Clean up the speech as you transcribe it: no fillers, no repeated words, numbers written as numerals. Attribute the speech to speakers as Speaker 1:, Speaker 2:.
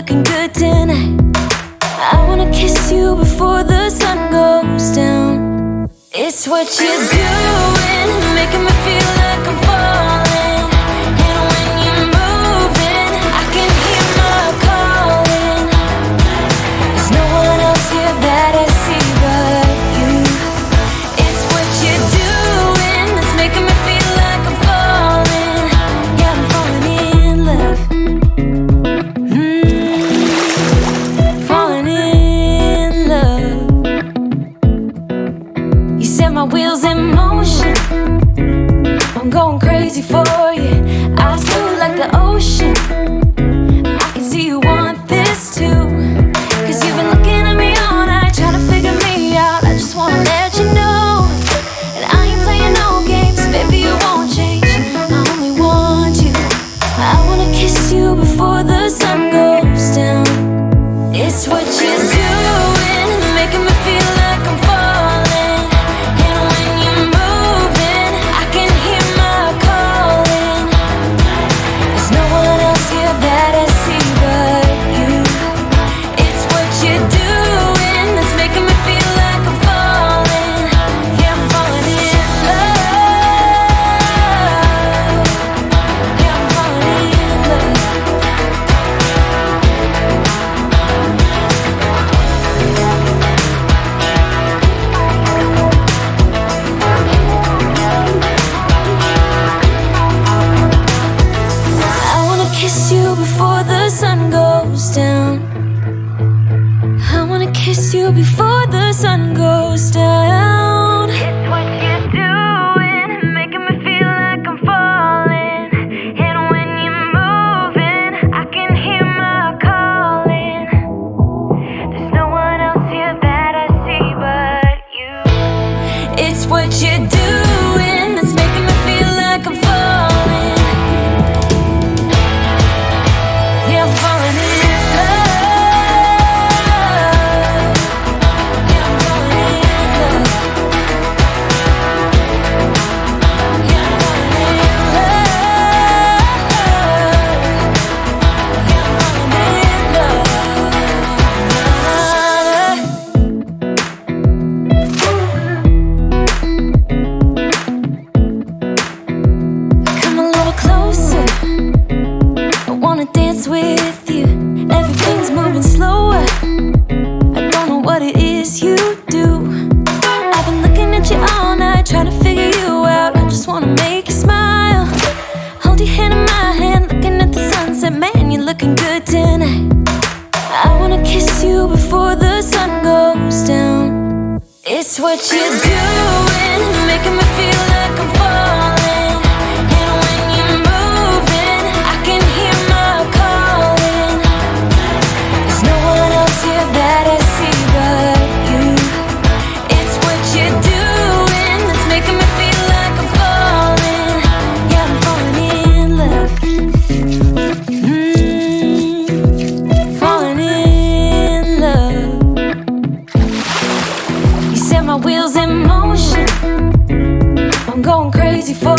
Speaker 1: looking good tonight. I wanna kiss you before the sun goes down. It's what you're doing, it's making me feel like I'm falling. And when you're moving, I can hear my calling. There's no one else here that I see but you. It's what you're doing, it's making me feel like I'm falling. Yeah, I'm falling in love. Falling in love. You set my wheels in motion. I'm going crazy for you. Eyes blue like the ocean. I can see you want this too. Cause you've been looking at me all night, trying to figure me out. I just wanna let you know that I ain't playing no games. Baby, you won't change, I only want you. I wanna kiss you before the sun goes down. It's what you're doing, it's making me feel like I'm falling. And when you're moving, I can hear my calling. There's no one else here that I see but you. It's what you're doing, it's making me feel like I'm falling. Yeah, I'm falling in love. Yeah, I'm falling in love. I wanna kiss you before the sun goes down. I wanna kiss you before the sun goes down. It's what you're doing, making me feel like I'm falling. And when you're moving, I can hear my calling. There's no one else here that I see but you. It's what you're doing, it's making me feel like I'm falling. Yeah, I'm falling in love. Yeah, I'm falling in love. Yeah, I'm falling in love. Come a little closer, I wanna dance with you. Everything's moving slower, I don't know what it is you do. I've been looking at you all night, trying to figure you out. I just wanna make you smile. Hold your hand in my hand, looking at the sunset. Man, you're looking good tonight. I wanna kiss you before the sun goes down. It's what you're doing, it's making me feel like I'm falling. And when you're moving, I can hear my calling. There's no one else here that I see but you. It's what you're doing, it's making me feel like I'm falling. Yeah, I'm falling in love. Falling in love. You set my wheels in motion. I'm going crazy for